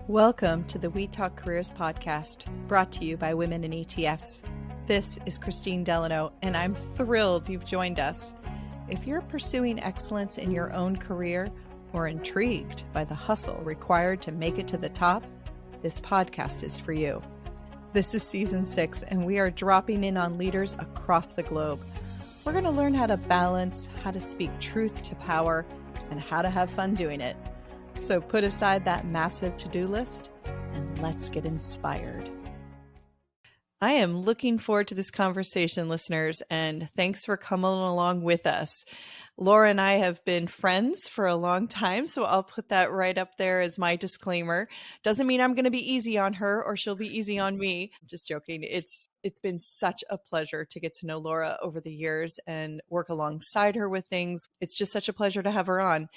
Welcome to the We Talk Careers podcast, brought to you by Women in ETFs. This is Kristine Delano, and I'm thrilled you've joined us. If you're pursuing excellence in your own career or intrigued by the hustle required to make it to the top, this podcast is for you. This is season 6, and we are dropping in on leaders across the globe. We're going to learn how to balance, how to speak truth to power, and how to have fun doing it. So put aside that massive to-do list and let's get inspired. I am looking forward to this conversation, listeners, and thanks for coming along with us. Laura and I have been friends for a long time, so I'll put that right up there as my disclaimer. Doesn't mean I'm going to be easy on her or she'll be easy on me. Just joking. It's been such a pleasure to get to know Laura over the years and work alongside her with things. It's just such a pleasure to have her on.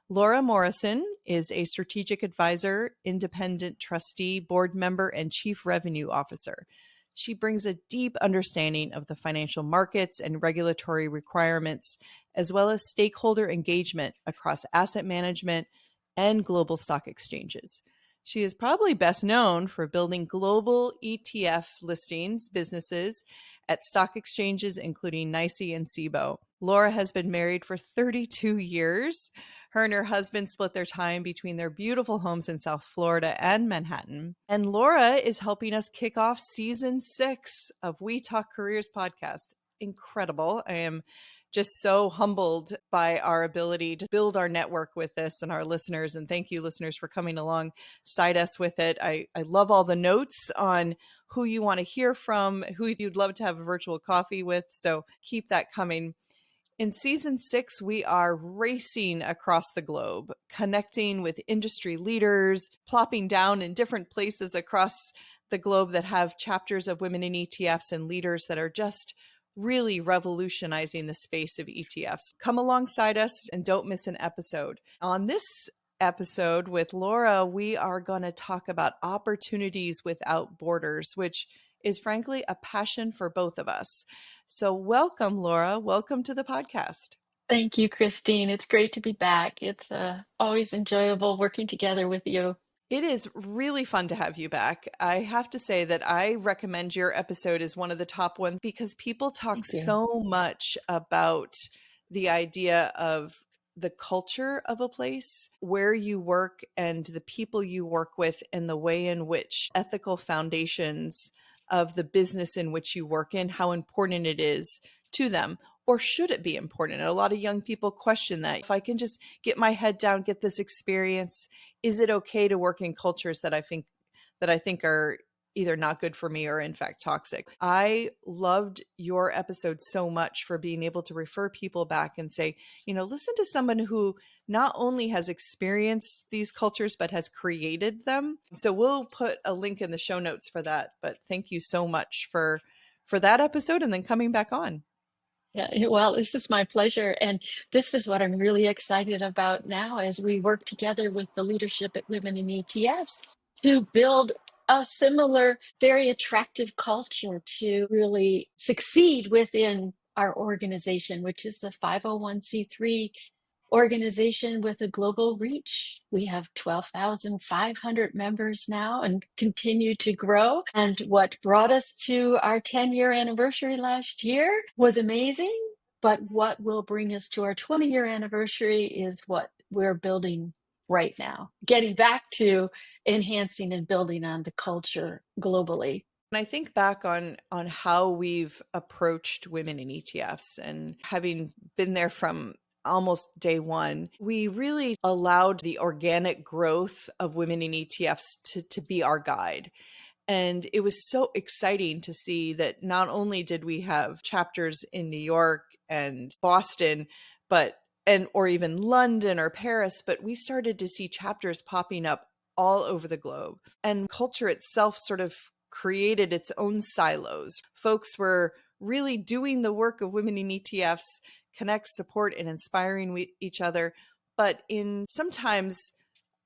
Laura Morrison is a strategic advisor, independent trustee, board member, and chief revenue officer. She brings a deep understanding of the financial markets and regulatory requirements, as well as stakeholder engagement across asset management and global stock exchanges. She is probably best known for building global ETF listings businesses at stock exchanges, including NYSE and Cboe. Laura has been married for 32 years. Her and her husband split their time between their beautiful homes in South Florida and Manhattan. And Laura is helping us kick off season 6 of We Talk Careers podcast. Incredible. I am just so humbled by our ability to build our network with this and our listeners. And thank you, listeners, for coming alongside us with it. I love all the notes on who you want to hear from, who you'd love to have a virtual coffee with. So keep that coming. In season 6, we are racing across the globe, connecting with industry leaders, plopping down in different places across the globe that have chapters of women in ETFs and leaders that are just really revolutionizing the space of ETFs. Come alongside us and don't miss an episode. On this episode with Laura, we are going to talk about opportunities without borders, which is frankly a passion for both of us. So welcome, Laura. Welcome to the podcast. Thank you, Kristine. It's great to be back. It's always enjoyable working together with you. It is really fun to have you back. I have to say that I recommend your episode as one of the top ones because people talk so much about the idea of the culture of a place, where you work and the people you work with, and the way in which ethical foundations of the business in which you work in, how important it is to them. Or should it be important? And a lot of young people question that. If I can just get my head down, get this experience, is it okay to work in cultures that I think are either not good for me or in fact toxic? I loved your episode so much for being able to refer people back and say, listen to someone who not only has experienced these cultures, but has created them. So we'll put a link in the show notes for that. But thank you so much for that episode and then coming back on. Yeah, well, this is my pleasure. And this is what I'm really excited about now as we work together with the leadership at Women in ETFs to build a similar, very attractive culture to really succeed within our organization, which is the 501c3 organization with a global reach. We have 12,500 members now and continue to grow. And what brought us to our 10-year anniversary last year was amazing. But what will bring us to our 20-year anniversary is what we're building right now, getting back to enhancing and building on the culture globally. And I think back on how we've approached women in ETFs, and having been there from almost day one, we really allowed the organic growth of women in ETFs to be our guide. And it was so exciting to see that not only did we have chapters in New York and Boston, or even London or Paris, but we started to see chapters popping up all over the globe. And culture itself sort of created its own silos. Folks were really doing the work of women in ETFs, connect, support, and inspiring each other, but in sometimes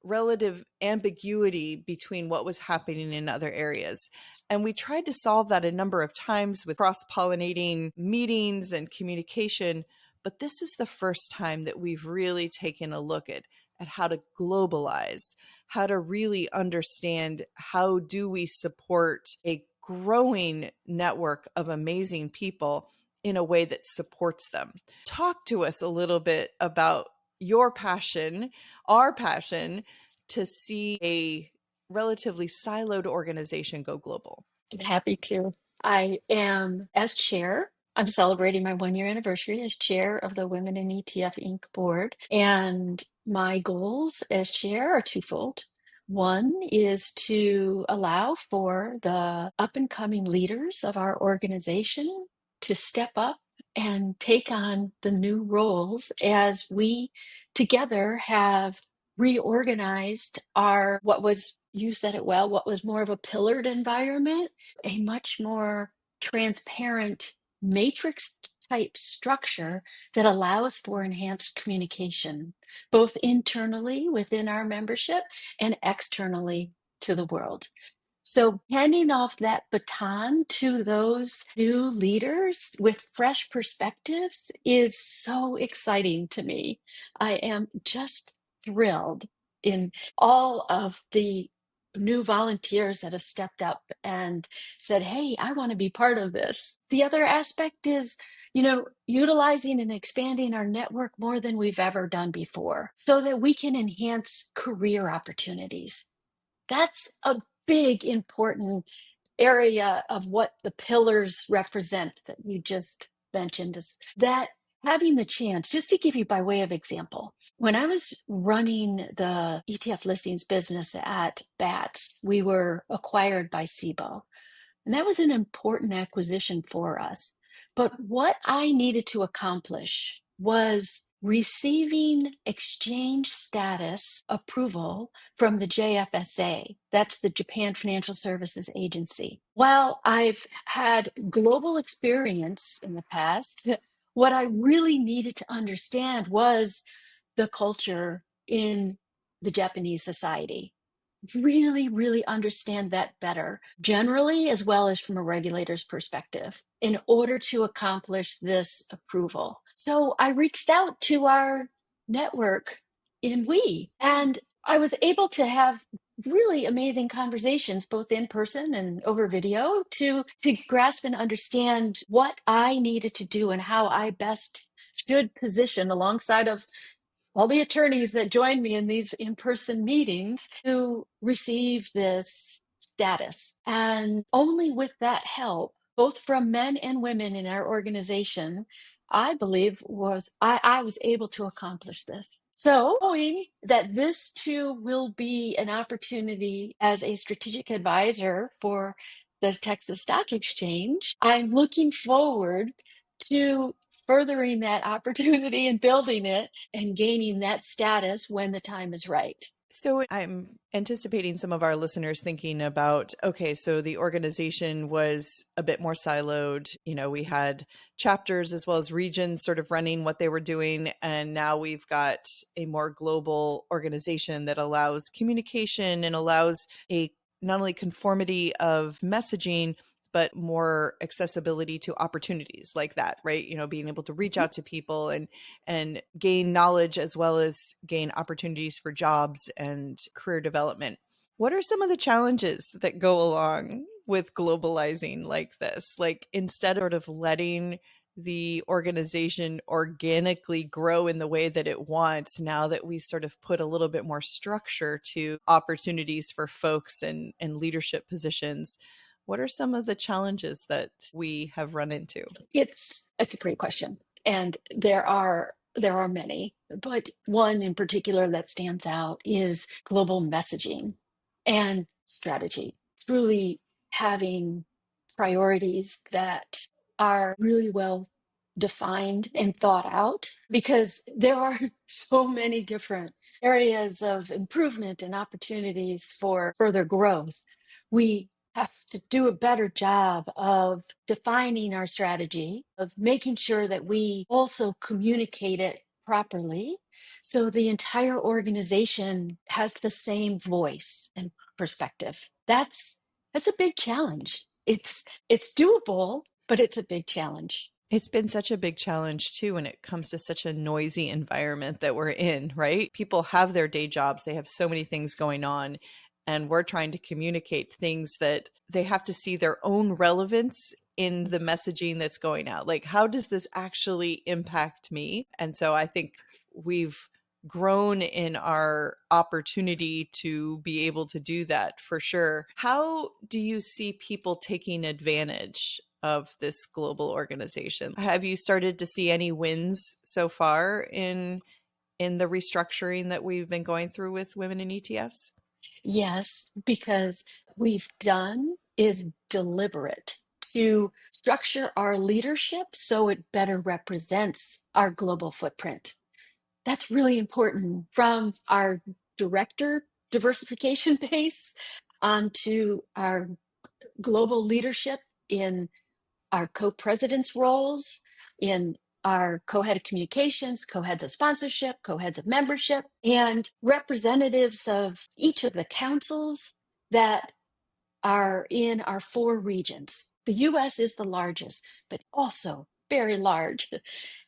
relative ambiguity between what was happening in other areas. And we tried to solve that a number of times with cross-pollinating meetings and communication, but this is the first time that we've really taken a look at at how to globalize, how to really understand how do we support a growing network of amazing people in a way that supports them. Talk to us a little bit about your passion, our passion, to see a relatively siloed organization go global. I'm happy to. I am, as chair, I'm celebrating my 1 year anniversary as chair of the Women in ETF Inc. board. And my goals as chair are twofold. One is to allow for the up and coming leaders of our organization to step up and take on the new roles as we together have reorganized our, what was, you said it well, what was more of a pillared environment, a much more transparent matrix type structure that allows for enhanced communication, both internally within our membership and externally to the world. So handing off that baton to those new leaders with fresh perspectives is so exciting to me. I am just thrilled in all of the new volunteers that have stepped up and said, hey, I want to be part of this. The other aspect is, utilizing and expanding our network more than we've ever done before so that we can enhance career opportunities. That's a big, important area of what the pillars represent that you just mentioned, is that having the chance, just to give you by way of example, when I was running the ETF listings business at BATS, we were acquired by Cboe. And that was an important acquisition for us. But what I needed to accomplish was receiving exchange status approval from the JFSA. That's the Japan Financial Services Agency. While I've had global experience in the past, what I really needed to understand was the culture in the Japanese society. Really understand that better, generally, as well as from a regulator's perspective, in order to accomplish this approval. So I reached out to our network in WE, and I was able to have really amazing conversations, both in person and over video, to grasp and understand what I needed to do and how I best should position alongside of all the attorneys that joined me in these in-person meetings to receive this status. And only with that help, both from men and women in our organization, I believe I was able to accomplish this. So knowing that this too will be an opportunity as a strategic advisor for the Texas Stock Exchange, I'm looking forward to furthering that opportunity and building it and gaining that status when the time is right. So I'm anticipating some of our listeners thinking about, okay, so the organization was a bit more siloed. We had chapters as well as regions sort of running what they were doing. And now we've got a more global organization that allows communication and allows a not only conformity of messaging, but more accessibility to opportunities like that, right? Being able to reach out to people and gain knowledge as well as gain opportunities for jobs and career development. What are some of the challenges that go along with globalizing like this? Like, instead of sort of letting the organization organically grow in the way that it wants, now that we sort of put a little bit more structure to opportunities for folks and leadership positions, what are some of the challenges that we have run into? It's a great question. And there are many, but one in particular that stands out is global messaging and strategy. Truly having priorities that are really well defined and thought out, because there are so many different areas of improvement and opportunities for further growth. We have to do a better job of defining our strategy, of making sure that we also communicate it properly so the entire organization has the same voice and perspective. That's a big challenge. It's doable, but it's a big challenge. It's been such a big challenge too when it comes to such a noisy environment that we're in, right? People have their day jobs, they have so many things going on, and we're trying to communicate things that they have to see their own relevance in the messaging that's going out. Like, how does this actually impact me? And so I think we've grown in our opportunity to be able to do that for sure. How do you see people taking advantage of this global organization? Have you started to see any wins so far in the restructuring that we've been going through with women in ETFs? Yes, because we've done is deliberate to structure our leadership so it better represents our global footprint. That's really important, from our director diversification base onto our global leadership in our co-presidents roles, in our co-head of communications, co-heads of sponsorship, co-heads of membership, and representatives of each of the councils that are in our 4 regions. The US is the largest, but also very large.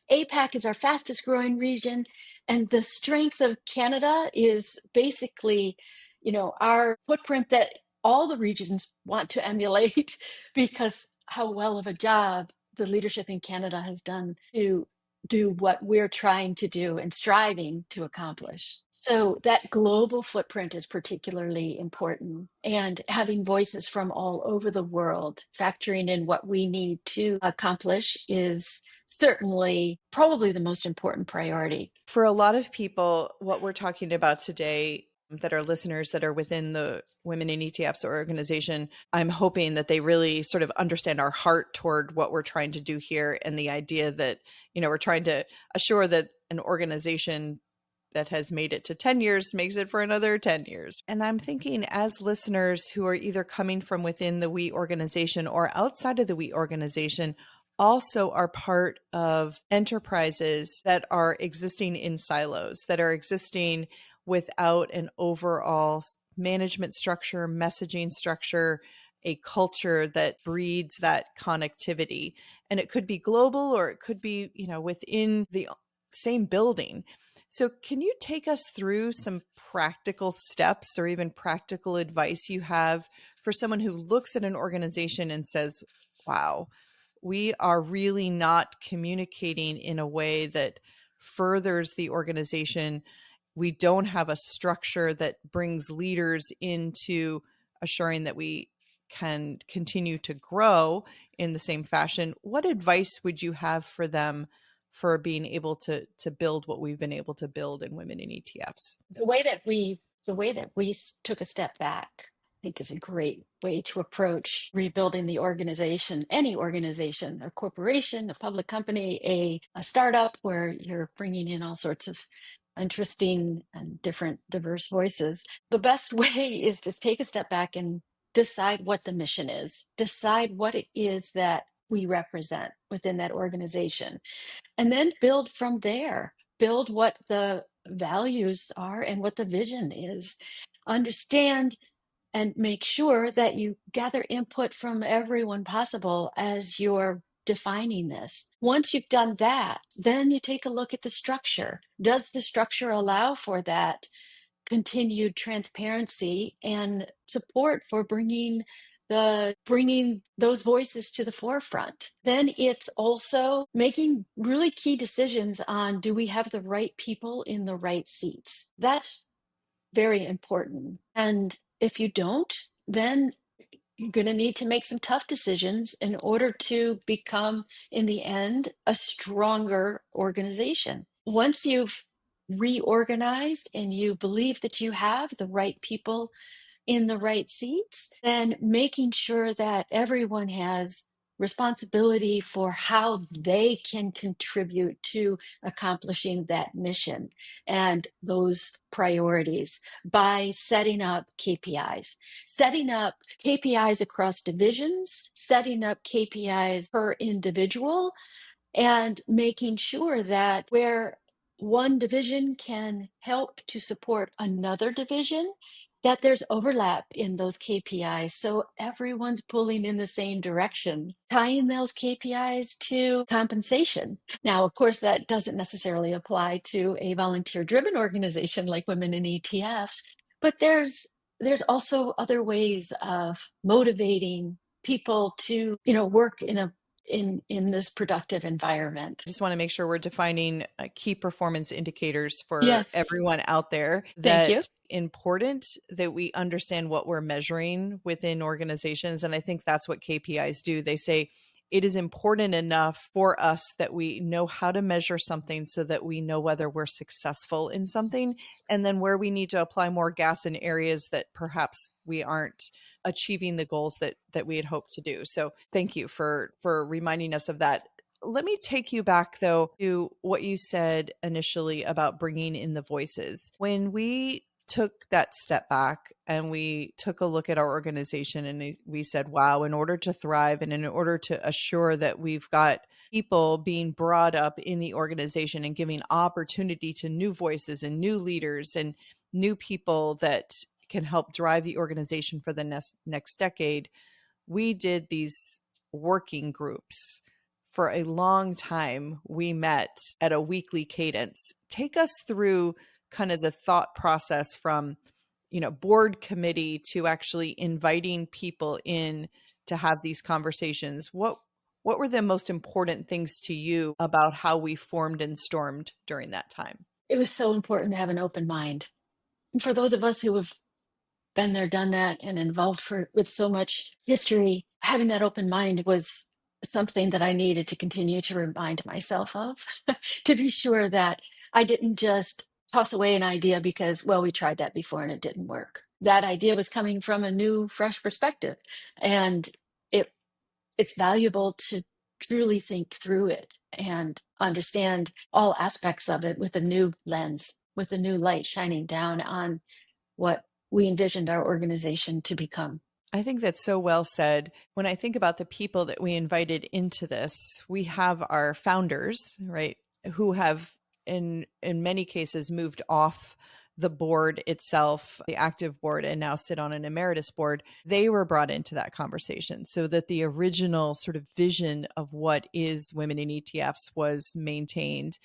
APAC is our fastest growing region, and the strength of Canada is basically, our footprint that all the regions want to emulate because how well of a job the leadership in Canada has done to do what we're trying to do and striving to accomplish. So that global footprint is particularly important, and having voices from all over the world factoring in what we need to accomplish is certainly probably the most important priority. For a lot of people, what we're talking about today that are listeners that are within the Women in ETFs organization, I'm hoping that they really sort of understand our heart toward what we're trying to do here, and the idea that, we're trying to assure that an organization that has made it to 10 years makes it for another 10 years. And I'm thinking, as listeners who are either coming from within the WE organization or outside of the WE organization, also are part of enterprises that are existing in silos, that are existing without an overall management structure, messaging structure, a culture that breeds that connectivity. And it could be global, or it could be, within the same building. So can you take us through some practical steps or even practical advice you have for someone who looks at an organization and says, wow, we are really not communicating in a way that furthers the organization. We don't have a structure that brings leaders into assuring that we can continue to grow in the same fashion. What advice would you have for them for being able to build what we've been able to build in Women in ETFs? The way that we took a step back, I think, is a great way to approach rebuilding the organization, any organization, a corporation, a public company, a startup, where you're bringing in all sorts of interesting and different diverse voices. The best way is to take a step back and decide what the mission is, decide what it is that we represent within that organization, and then build from there. Build what the values are and what the vision is. Understand and make sure that you gather input from everyone possible as you're defining this. Once you've done that, then you take a look at the structure. Does the structure allow for that continued transparency and support for bringing those voices to the forefront? Then it's also making really key decisions on, do we have the right people in the right seats? That's very important. And if you don't, then you're going to need to make some tough decisions in order to become, in the end, a stronger organization. Once you've reorganized and you believe that you have the right people in the right seats, then making sure that everyone has responsibility for how they can contribute to accomplishing that mission and those priorities by setting up KPIs. Setting up KPIs across divisions, setting up KPIs per individual, and making sure that where one division can help to support another division, that there's overlap in those KPIs. So everyone's pulling in the same direction, tying those KPIs to compensation. Now, of course, that doesn't necessarily apply to a volunteer-driven organization like Women in ETFs, but there's also other ways of motivating people to, work in this productive environment. Just want to make sure we're defining key performance indicators for Yes, everyone out there. thank you. That important that we understand what we're measuring within organizations. And I think that's what KPIs do. They say it is important enough for us that we know how to measure something so that we know whether we're successful in something, and then where we need to apply more gas in areas that perhaps we aren't achieving the goals that we had hoped to do. So thank you for reminding us of that. Let me take you back though to what you said initially about bringing in the voices. When we took that step back and we took a look at our organization and we said, wow, in order to thrive and in order to assure that we've got people being brought up in the organization and giving opportunity to new voices and new leaders and new people that can help drive the organization for the next decade, we did these working groups. For a long time, we met at a weekly cadence. Take us through kind of the thought process from, board committee to actually inviting people in to have these conversations. What were the most important things to you about how we formed and stormed during that time? It was so important to have an open mind. And for those of us who have been there, done that, and involved with so much history, having that open mind was something that I needed to continue to remind myself of, to be sure that I didn't just toss away an idea because, well, we tried that before and it didn't work. That idea was coming from a new, fresh perspective, and it it's valuable to truly think through it and understand all aspects of it with a new lens, with a new light shining down on what we envisioned our organization to become. I think that's so well said. When I think about the people that we invited into this, we have our founders, right, who have in many cases moved off the board itself, the active board, and now sit on an emeritus board. They were brought into that conversation so that the original sort of vision of what is women in ETFs was maintained.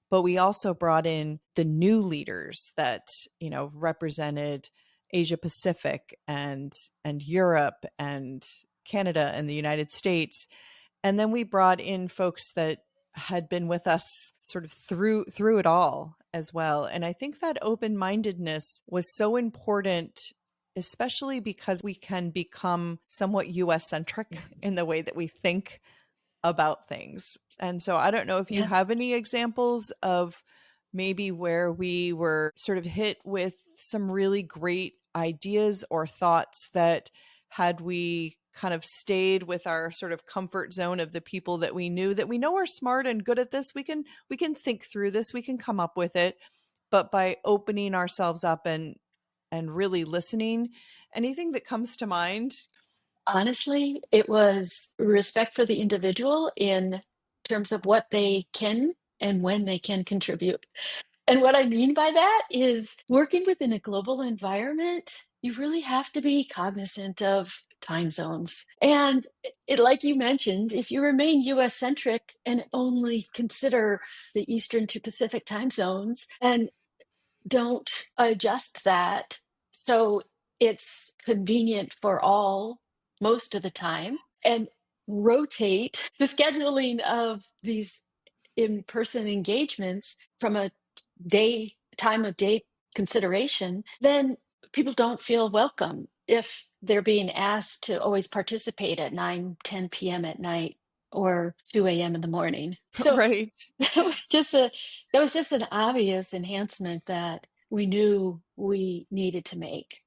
But we also brought in the new leaders that, represented Asia Pacific and Europe and Canada and the United States. And then we brought in folks that had been with us sort of through it all as well. And I think that open-mindedness was so important, especially because we can become somewhat US centric in the way that we think about things. And so I don't know if you Yeah. have any examples of maybe where we were sort of hit with some really great ideas or thoughts that, had we kind of stayed with our sort of comfort zone of the people that we know are smart and good at this, we can think through this, we can come up with it. But by opening ourselves up and really listening, anything that comes to mind? Honestly, it was respect for the individual in terms of what they can and when they can contribute. And what I mean by that is working within a global environment, you really have to be cognizant of time zones. And like you mentioned, if you remain US centric and only consider the Eastern to Pacific time zones and don't adjust that so it's convenient for all most of the time, and rotate the scheduling of these in-person engagements from a time of day consideration, then people don't feel welcome if they're being asked to always participate at 9, 10 p.m. at night or 2 a.m. in the morning. So Right. that was just a that was just an obvious enhancement that we knew we needed to make.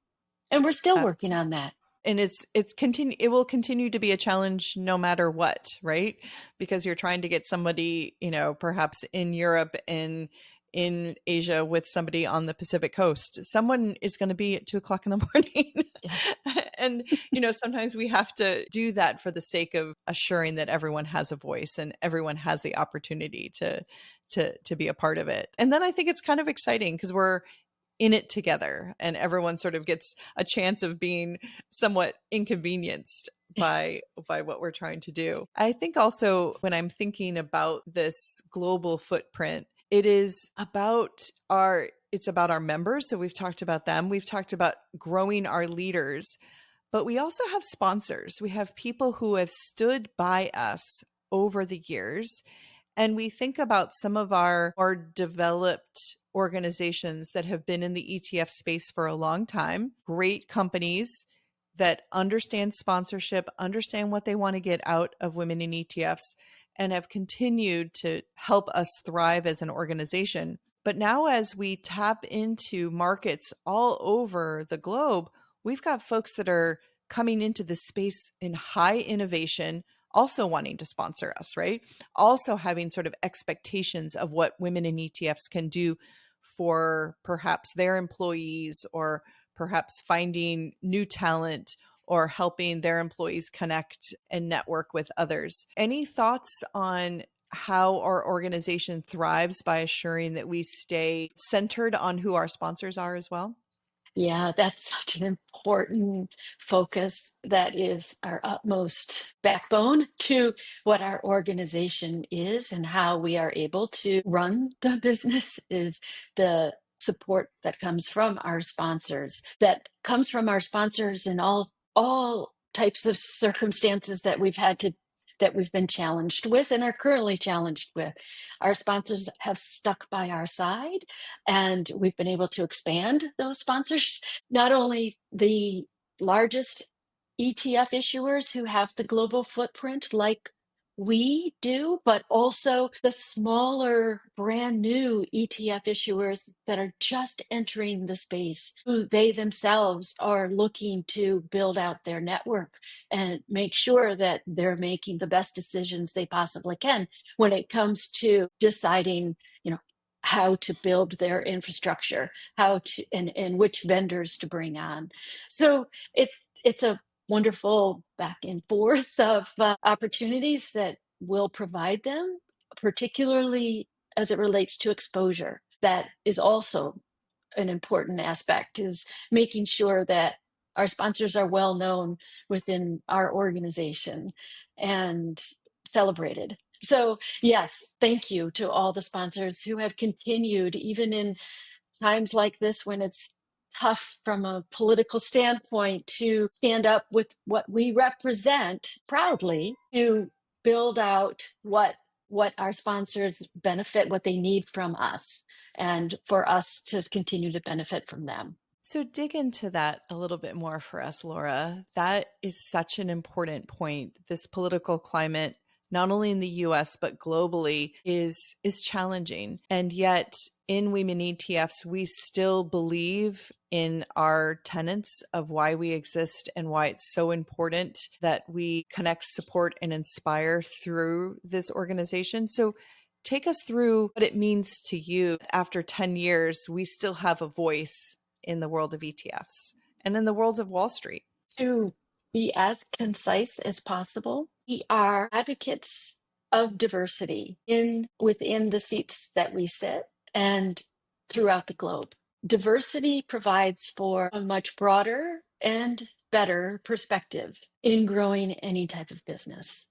And we're still working on that. And it will continue to be a challenge no matter what, right? Because you're trying to get somebody, perhaps in Europe, in in Asia with somebody on the Pacific coast. Someone is going to be at 2 o'clock in the morning. Yeah. And, sometimes we have to do that for the sake of assuring that everyone has a voice and everyone has the opportunity to be a part of it. And then I think it's kind of exciting because we're in it together and everyone sort of gets a chance of being somewhat inconvenienced by what we're trying to do. I think also when I'm thinking about this global footprint, it's about our members. So we've talked about them. We've talked about growing our leaders, but we also have sponsors. We have people who have stood by us over the years. And we think about some of our more developed organizations that have been in the ETF space for a long time, great companies that understand sponsorship, understand what they want to get out of women in ETFs, and have continued to help us thrive as an organization. But now, as we tap into markets all over the globe, we've got folks that are coming into this space in high innovation, also wanting to sponsor us, right? Also having sort of expectations of what women in ETFs can do for perhaps their employees, or perhaps finding new talent, or helping their employees connect and network with others. Any thoughts on how our organization thrives by assuring that we stay centered on who our sponsors are as well? Yeah, that's such an important focus. That is our utmost backbone to what our organization is and how we are able to run the business is the support that comes from our sponsors, in all types of circumstances that we've been challenged with and are currently challenged with. Our sponsors have stuck by our side, and we've been able to expand those sponsors. Not only the largest ETF issuers who have the global footprint like we do, but also the smaller, brand new ETF issuers that are just entering the space, who they themselves are looking to build out their network and make sure that they're making the best decisions they possibly can when it comes to deciding, how to build their infrastructure, how to and which vendors to bring on. So it's a wonderful back and forth of opportunities that will provide them, particularly as it relates to exposure. That is also an important aspect, is making sure that our sponsors are well known within our organization and celebrated. So yes, thank you to all the sponsors who have continued, even in times like this when it's tough from a political standpoint, to stand up with what we represent proudly, to build out what our sponsors benefit, what they need from us, and for us to continue to benefit from them. So dig into that a little bit more for us, Laura. That is such an important point. This political climate, not only in the US but globally, is challenging. And yet in Women ETFs, we still believe in our tenets of why we exist and why it's so important that we connect, support, and inspire through this organization. So take us through what it means to you. After 10 years, we still have a voice in the world of ETFs and in the world of Wall Street. To be as concise as possible, we are advocates of diversity within the seats that we sit and throughout the globe. Diversity provides for a much broader and better perspective in growing any type of business.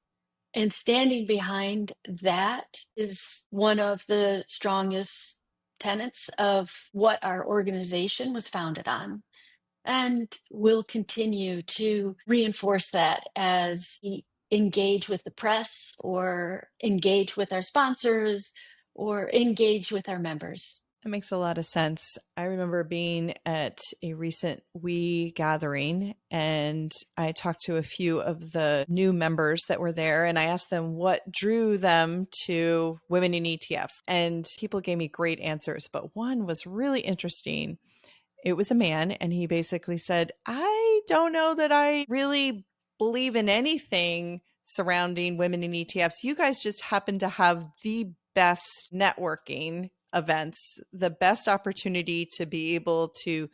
And standing behind that is one of the strongest tenets of what our organization was founded on. And we'll continue to reinforce that as we engage with the press, or engage with our sponsors, or engage with our members. That makes a lot of sense. I remember being at a recent WE gathering, and I talked to a few of the new members that were there, and I asked them what drew them to women in ETFs. And people gave me great answers, but one was really interesting. It was a man, and he basically said, I don't know that I really believe in anything surrounding women in ETFs. You guys just happen to have the best networking events, the best opportunity to be able to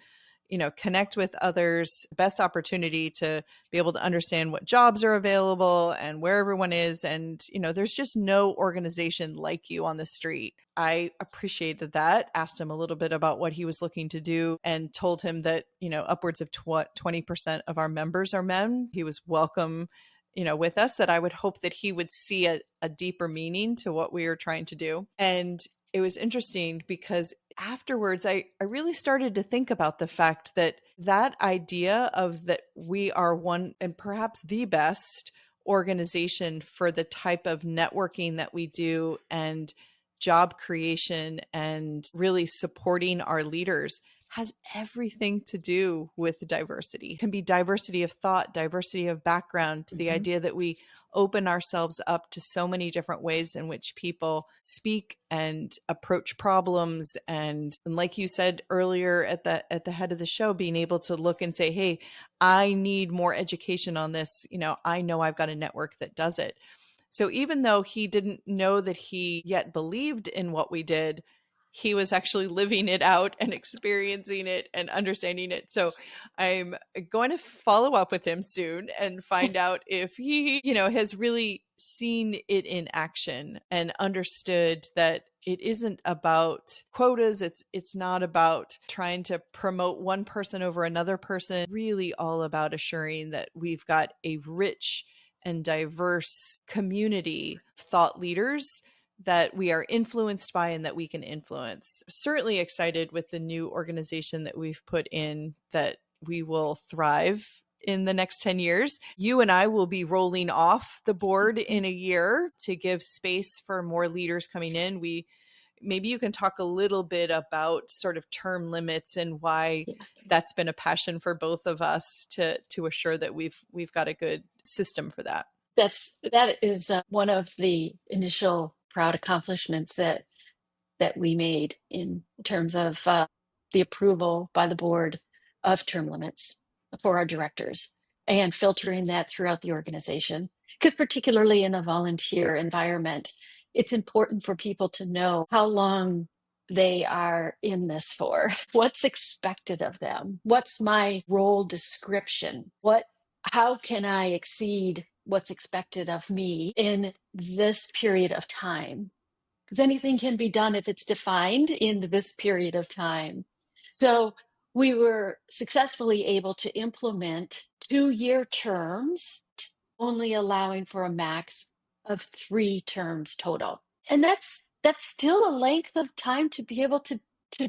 connect with others, best opportunity to be able to understand what jobs are available and where everyone is. And, there's just no organization like you on the street. I appreciated that, asked him a little bit about what he was looking to do, and told him that, upwards of 20% of our members are men. He was welcome with us, that I would hope that he would see a deeper meaning to what we were trying to do. And it was interesting because afterwards, I really started to think about the fact that idea of that we are one and perhaps the best organization for the type of networking that we do and job creation and really supporting our leaders has everything to do with diversity. It can be diversity of thought, diversity of background, the idea that we open ourselves up to so many different ways in which people speak and approach problems. And like you said earlier at the head of the show, being able to look and say, hey, I need more education on this. I know I've got a network that does it. So even though he didn't know that he yet believed in what we did, he was actually living it out and experiencing it and understanding it. So I'm going to follow up with him soon and find out if he, has really seen it in action and understood that it isn't about quotas. It's not about trying to promote one person over another person, really all about assuring that we've got a rich and diverse community of thought leaders that we are influenced by and that we can influence. Certainly excited with the new organization that we've put in, that we will thrive in the next 10 years. You and I will be rolling off the board in a year to give space for more leaders coming in. Maybe you can talk a little bit about sort of term limits and why that's been a passion for both of us to assure that we've got a good system for that. That is one of the initial proud accomplishments that we made in terms of the approval by the board of term limits for our directors and filtering that throughout the organization. Because particularly in a volunteer environment, it's important for people to know how long they are in this for, what's expected of them, what's my role description, how can I exceed what's expected of me in this period of time, because anything can be done if it's defined in this period of time. So we were successfully able to implement 2-year terms, only allowing for a max of 3 terms total. And that's still a length of time to be able to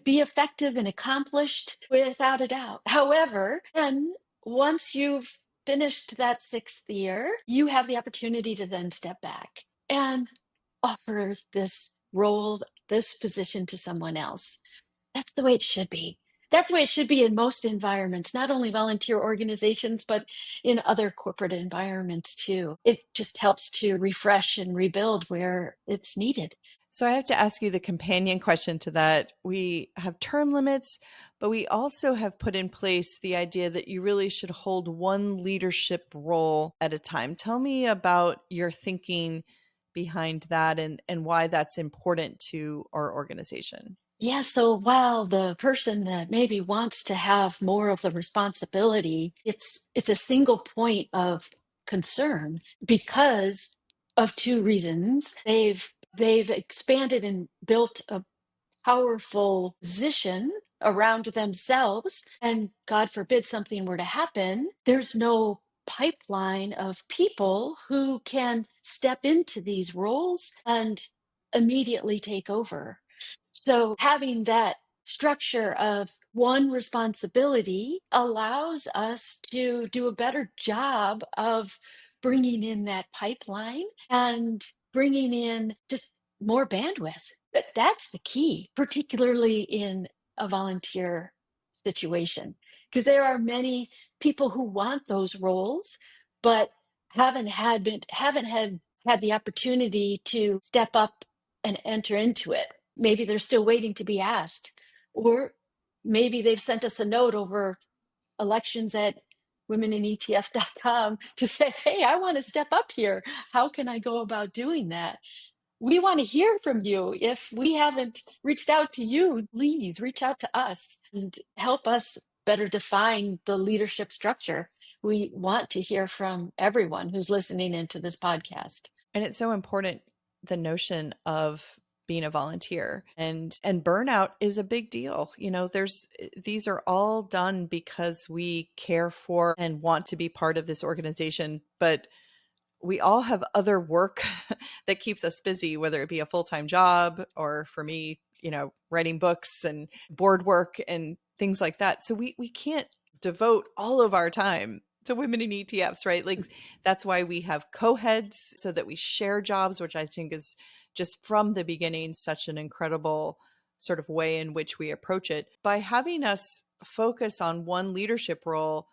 be effective and accomplished without a doubt. However, and once you've finished that 6th year, you have the opportunity to then step back and offer this role, this position to someone else. That's the way it should be. That's the way it should be in most environments, not only volunteer organizations, but in other corporate environments too. It just helps to refresh and rebuild where it's needed. So I have to ask you the companion question to that. We have term limits, but we also have put in place the idea that you really should hold one leadership role at a time. Tell me about your thinking behind that and why that's important to our organization. Yeah, so while the person that maybe wants to have more of the responsibility, it's a single point of concern because of 2 reasons. They've expanded and built a powerful position around themselves, and God forbid something were to happen, there's no pipeline of people who can step into these roles and immediately take over. So having that structure of one responsibility allows us to do a better job of bringing in that pipeline and bringing in just more bandwidth. That's the key, particularly in a volunteer situation, because there are many people who want those roles, but haven't had the opportunity to step up and enter into it. Maybe they're still waiting to be asked, or maybe they've sent us a note over elections at womeninetf.com to say, hey, I want to step up here. How can I go about doing that? we want to hear from you. If we haven't reached out to you, please reach out to us and help us better define the leadership structure. We want to hear from everyone who's listening into this podcast. And it's so important, the notion of being a volunteer, and burnout is a big deal. These are all done because we care for and want to be part of this organization, but we all have other work that keeps us busy, whether it be a full-time job or, for me, writing books and board work and things like that. So we can't devote all of our time to women in ETFs, right? Like, that's why we have co-heads, so that we share jobs, which I think is just from the beginning such an incredible sort of way in which we approach it. By having us focus on one leadership role,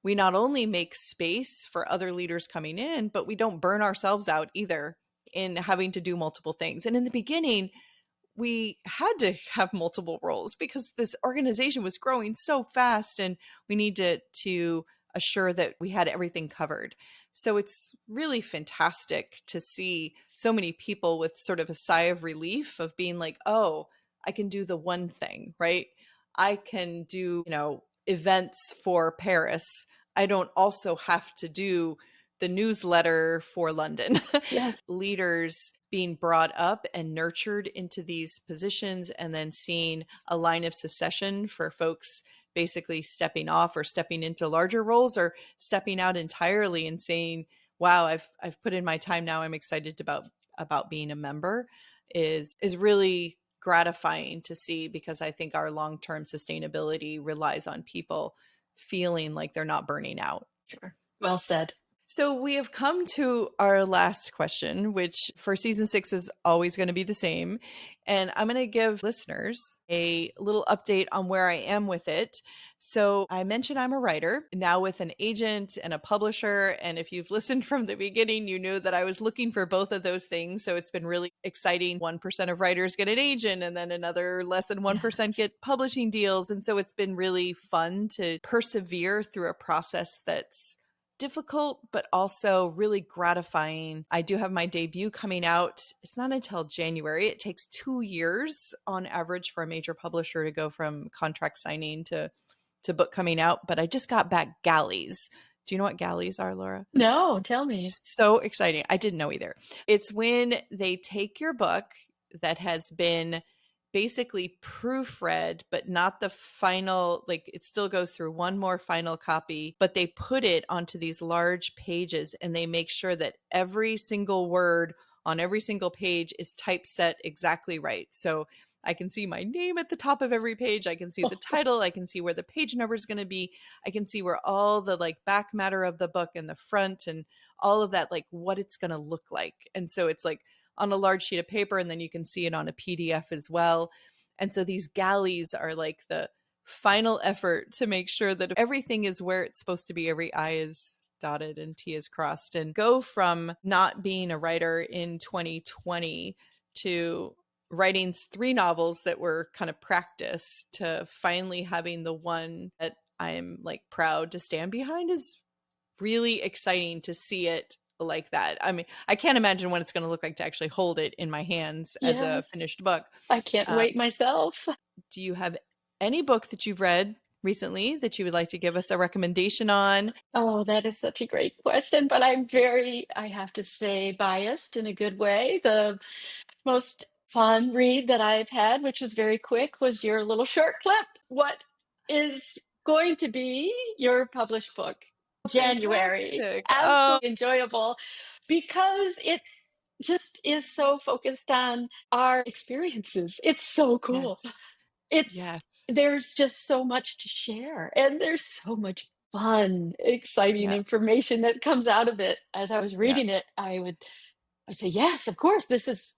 we not only make space for other leaders coming in, but we don't burn ourselves out either in having to do multiple things. And in the beginning, we had to have multiple roles because this organization was growing so fast, and we needed to assure that we had everything covered. So it's really fantastic to see so many people with sort of a sigh of relief of being like, oh, I can do the one thing, right? I can do, events for Paris. I don't also have to do the newsletter for London. Yes. Leaders being brought up and nurtured into these positions, and then seeing a line of succession for folks basically stepping off or stepping into larger roles or stepping out entirely and saying, wow, I've put in my time now. I'm excited about being a member is really gratifying to see, because I think our long-term sustainability relies on people feeling like they're not burning out. Sure. Well said. So we have come to our last question, which for season 6 is always going to be the same. And I'm going to give listeners a little update on where I am with it. So I mentioned I'm a writer now with an agent and a publisher. And if you've listened from the beginning, you knew that I was looking for both of those things. So it's been really exciting. 1% of writers get an agent, and then another less than 1% get publishing deals. And so it's been really fun to persevere through a process that's difficult, but also really gratifying. I do have my debut coming out. It's not until January. It takes 2 years on average for a major publisher to go from contract signing to book coming out. But I just got back galleys. Do you know what galleys are, Laura? No, tell me. So exciting. I didn't know either. It's when they take your book that has been basically proofread, but not the final, like it still goes through one more final copy, but they put it onto these large pages, and they make sure that every single word on every single page is typeset exactly right. So I can see my name at the top of every page. I can see the title. I can see where the page number is going to be. I can see where all the like back matter of the book and the front and all of that, like what it's going to look like. And so it's like on a large sheet of paper, and then you can see it on a PDF as well. And so these galleys are like the final effort to make sure that everything is where it's supposed to be. Every I is dotted and T is crossed, and go from not being a writer in 2020 to writing 3 novels that were kind of practice to finally having the one that I'm like proud to stand behind is really exciting to see it like that. I mean, I can't imagine what it's going to look like to actually hold it in my hands as a Yes. finished book. I can't wait myself. Do you have any book that you've read recently that you would like to give us a recommendation on? Oh, that is such a great question, but I'm very, I have to say, biased in a good way. The most fun read that I've had, which was very quick, was your little short clip. What is going to be your published book? January. Fantastic. Oh, Absolutely enjoyable because it just is so focused on our experiences. It's so cool. yes. It's Yes. There's just so much to share, and there's so much fun, exciting Yeah. information that comes out of it. As I was Yeah. reading it, I'd say, yes, of course, this is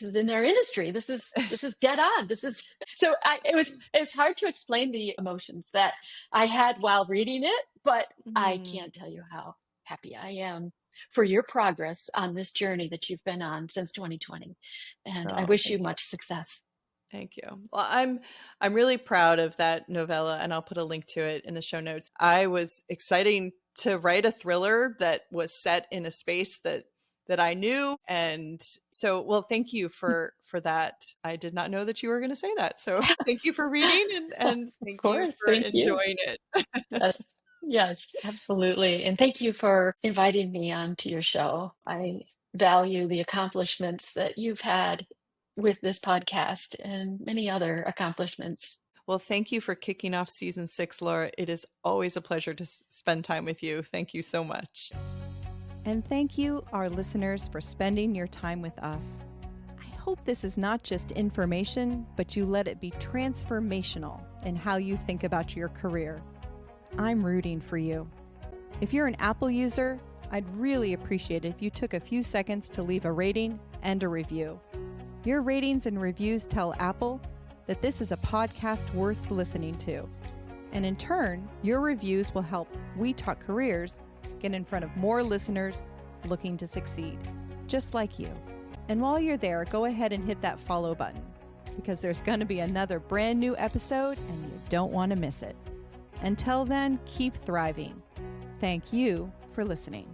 in our industry. This is dead on. This is so it's hard to explain the emotions that I had while reading it, but I Mm. can't tell you how happy I am for your progress on this journey that you've been on since 2020. And I Oh, wish you thank you. much success. Thank you. Well, I'm really proud of that novella, and I'll put a link to it in the show notes. I was exciting to write a thriller that was set in a space that that I knew. And so, well, thank you for that. I did not know that you were going to say that. So thank you for reading, and Of thank you course. for Thank you. enjoying it. Yes. Yes, absolutely. And thank you for inviting me on to your show. I value the accomplishments that you've had with this podcast and many other accomplishments. Well, thank you for kicking off season 6, Laura. It is always a pleasure to spend time with you. Thank you so much. And thank you, our listeners, for spending your time with us. I hope this is not just information, but you let it be transformational in how you think about your career. I'm rooting for you. If you're an Apple user, I'd really appreciate it if you took a few seconds to leave a rating and a review. Your ratings and reviews tell Apple that this is a podcast worth listening to. And in turn, your reviews will help We Talk Careers get in front of more listeners looking to succeed, just like you. And while you're there, go ahead and hit that follow button, because there's going to be another brand new episode and you don't want to miss it. Until then, keep thriving. Thank you for listening.